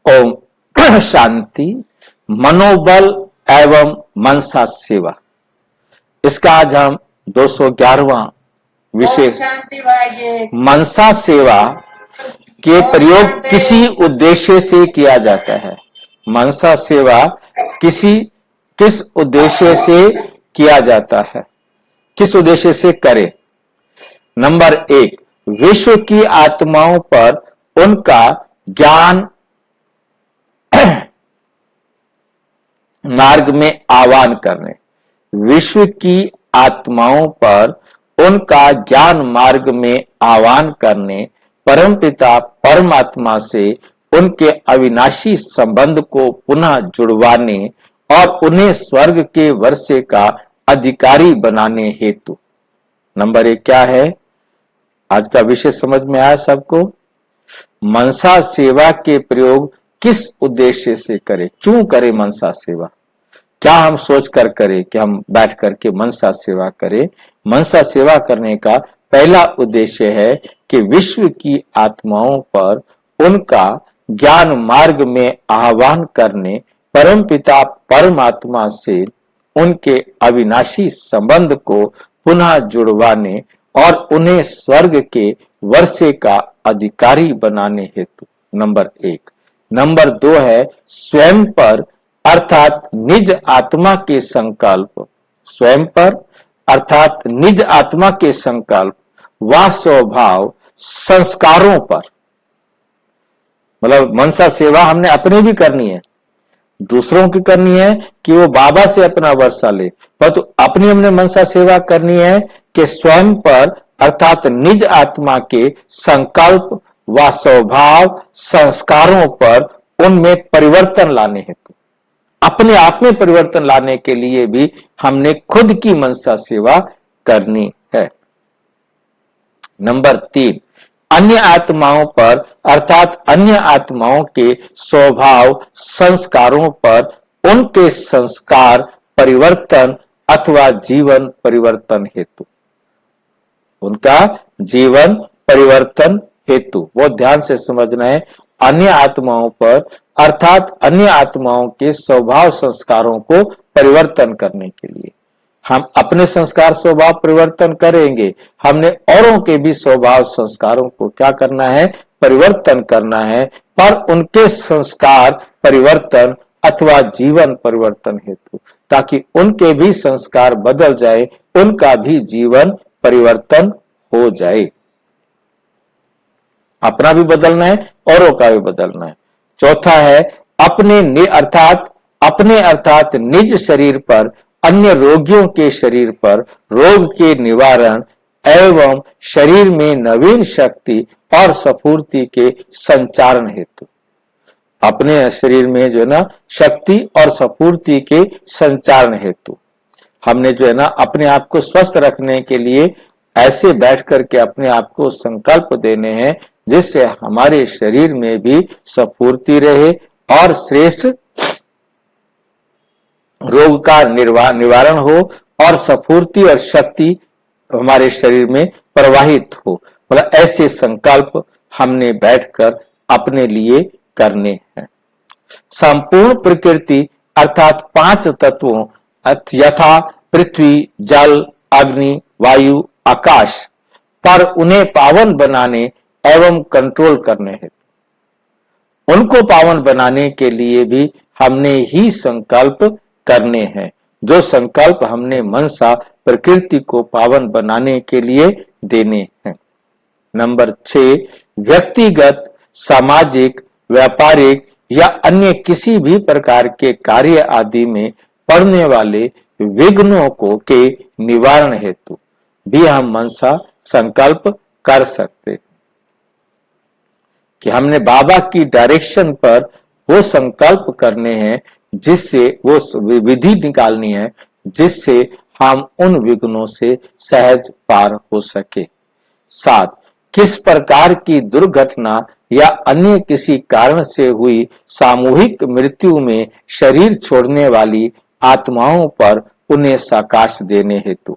ओम शांति। मनोबल एवं मनसा सेवा, इसका आज हम 211वां विषय मनसा सेवा के प्रयोग किसी उद्देश्य से किया जाता है। मनसा सेवा किस उद्देश्य से किया जाता है, किस उद्देश्य से करें। नंबर 1, विश्व की आत्माओं पर उनका ज्ञान मार्ग में आह्वान करने। विश्व की आत्माओं पर उनका ज्ञान मार्ग में आह्वान करने, परमपिता परमात्मा से उनके अविनाशी संबंध को पुनः जुड़वाने और उन्हें स्वर्ग के वर्षे का अधिकारी बनाने हेतु। नंबर 1 क्या है? आज का विषय समझ में आया सबको? मनसा सेवा के प्रयोग किस उद्देश्य से करें, क्यों करें मनसा सेवा, क्या हम सोच कर करें कि हम बैठ करके मनसा सेवा करें। मनसा सेवा करने का पहला उद्देश्य है कि विश्व की आत्माओं पर उनका ज्ञान मार्ग में आह्वान करने, परमपिता परमात्मा से उनके अविनाशी संबंध को पुनः जुड़वाने और उन्हें स्वर्ग के वर्षे का अधिकारी बनाने हेतु। नंबर 1। नंबर 2 है स्वयं पर अर्थात निज आत्मा के संकल्प। स्वयं पर अर्थात निज आत्मा के संकल्प व स्वभाव संस्कारों पर। मतलब मनसा सेवा हमने अपने भी करनी है, दूसरों की करनी है कि वो बाबा से अपना वर्षा ले, पर तो अपनी हमने मनसा सेवा करनी है कि स्वयं पर अर्थात निज आत्मा के संकल्प व स्वभाव संस्कारों पर उनमें परिवर्तन लाने हेतु। अपने आप में परिवर्तन लाने के लिए भी हमने खुद की मनसा सेवा करनी है। नंबर 3, अन्य आत्माओं पर अर्थात अन्य आत्माओं के स्वभाव संस्कारों पर उनके संस्कार परिवर्तन अथवा जीवन परिवर्तन हेतु। उनका जीवन परिवर्तन हेतु, बहुत ध्यान से समझना है। अन्य आत्माओं पर अर्थात अन्य आत्माओं के स्वभाव संस्कारों को परिवर्तन करने के लिए हम अपने संस्कार स्वभाव परिवर्तन करेंगे, हमने औरों के भी स्वभाव संस्कारों को क्या करना है? परिवर्तन करना है, पर उनके संस्कार परिवर्तन अथवा जीवन परिवर्तन हेतु, ताकि उनके भी संस्कार बदल जाए, उनका भी जीवन परिवर्तन हो जाए। अपना भी बदलना है, औरों का भी बदलना है। चौथा है अपने अर्थात निज शरीर पर अन्य रोगियों के शरीर पर रोग के निवारण एवं शरीर में नवीन शक्ति और स्फूर्ति के संचारण हेतु। अपने शरीर में जो है ना शक्ति और स्फूर्ति के संचारण हेतु हमने जो है ना अपने आप को स्वस्थ रखने के लिए ऐसे बैठ करके अपने आप को संकल्प देने हैं जिससे हमारे शरीर में भी स्फूर्ति रहे और श्रेष्ठ रोग का निवारण हो और स्फूर्ति और शक्ति हमारे शरीर में प्रवाहित हो। मतलब ऐसे संकल्प हमने बैठकर अपने लिए करने हैं। संपूर्ण प्रकृति अर्थात 5 तत्वों यथा पृथ्वी, जल, अग्नि, वायु, आकाश पर उन्हें पावन बनाने एवं कंट्रोल करने हेतु, उनको पावन बनाने के लिए भी हमने ही संकल्प करने हैं। जो संकल्प हमने मनसा प्रकृति को पावन बनाने के लिए देने हैं। नंबर 6, व्यक्तिगत, सामाजिक, व्यापारिक या अन्य किसी भी प्रकार के कार्य आदि में पड़ने वाले विघ्नों को के निवारण हेतु भी हम मनसा संकल्प कर सकते हैं कि हमने बाबा की डायरेक्शन पर वो संकल्प करने हैं, जिससे वो विधि निकालनी है जिससे हम उन विघ्नों से सहज पार हो सके। 7, किस प्रकार की दुर्घटना या अन्य किसी कारण से हुई सामूहिक मृत्यु में शरीर छोड़ने वाली आत्माओं पर उन्हें साकाश देने हेतु।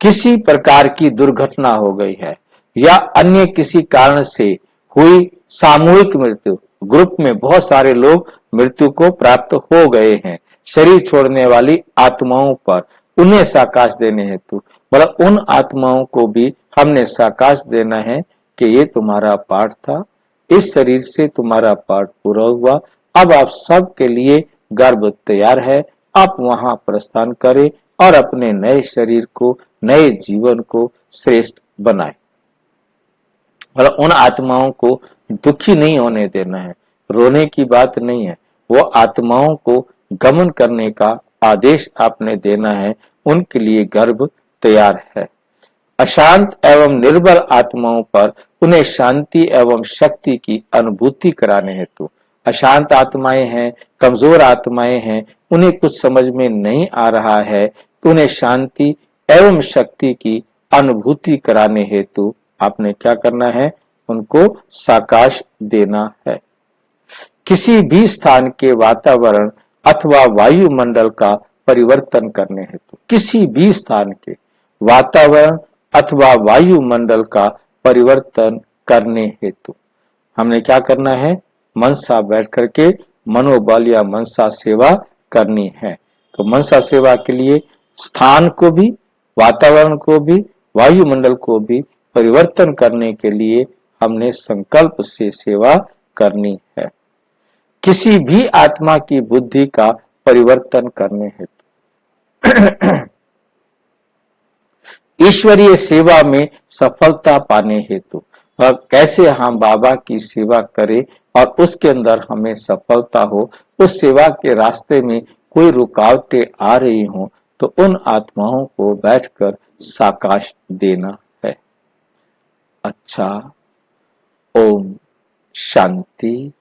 किसी प्रकार की दुर्घटना हो गई है या अन्य किसी कारण से हुई सामूहिक मृत्यु, ग्रुप में बहुत सारे लोग मृत्यु को प्राप्त हो गए हैं शरीर छोड़ने वाली आत्माओं पर, उन्हें साकाश देने हेतु। मतलब उन आत्माओं को भी हमने साकाश देना है कि ये तुम्हारा पाठ था, इस शरीर से तुम्हारा पाठ पूरा हुआ, अब आप सब के लिए गर्भ तैयार है, आप वहां प्रस्थान करें और अपने नए शरीर को, नए जीवन को श्रेष्ठ बनाए। मतलब उन आत्माओं को दुखी नहीं होने देना है, रोने की बात नहीं है, वो आत्माओं को गमन करने का आदेश आपने देना है, उनके लिए गर्भ तैयार है। अशांत एवं निर्बल आत्माओं पर उन्हें शांति एवं शक्ति की अनुभूति कराने हेतु। अशांत आत्माएं हैं, कमजोर आत्माएं हैं, उन्हें कुछ समझ में नहीं आ रहा है, तो उन्हें शांति एवं शक्ति की अनुभूति कराने हेतु आपने क्या करना है, उनको साकाश देना है। किसी भी स्थान के वातावरण अथवा वायुमंडल का परिवर्तन करने हेतु, किसी भी स्थान के वातावरण अथवा वायुमंडल का परिवर्तन करने हेतु हमने क्या करना है, मनसा बैठ करके मनोबल या मनसा सेवा करनी है। तो मनसा सेवा के लिए स्थान को भी, वातावरण को भी, वायुमंडल को भी परिवर्तन करने के लिए हमने संकल्प से सेवा करनी है। किसी भी आत्मा की बुद्धि का परिवर्तन करने हेतु ईश्वरीय सेवा में सफलता पाने हेतु, कैसे हम बाबा की सेवा करें और उसके अंदर हमें सफलता हो, उस सेवा के रास्ते में कोई रुकावटें आ रही हो तो उन आत्माओं को बैठकर साकाश देना है। अच्छा, ओम शांति।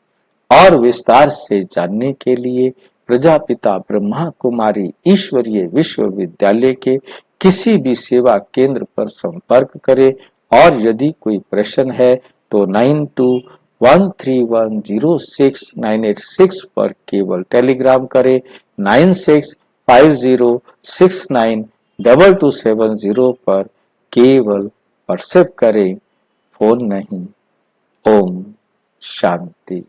और विस्तार से जानने के लिए प्रजापिता ब्रह्मा कुमारी ईश्वरीय विश्वविद्यालय के किसी भी सेवा केंद्र पर संपर्क करें और यदि कोई प्रश्न है तो 9213106986 पर केवल टेलीग्राम करें, 9650692270 पर केवल व्हाट्सएप करें, फोन नहीं। ओम शांति।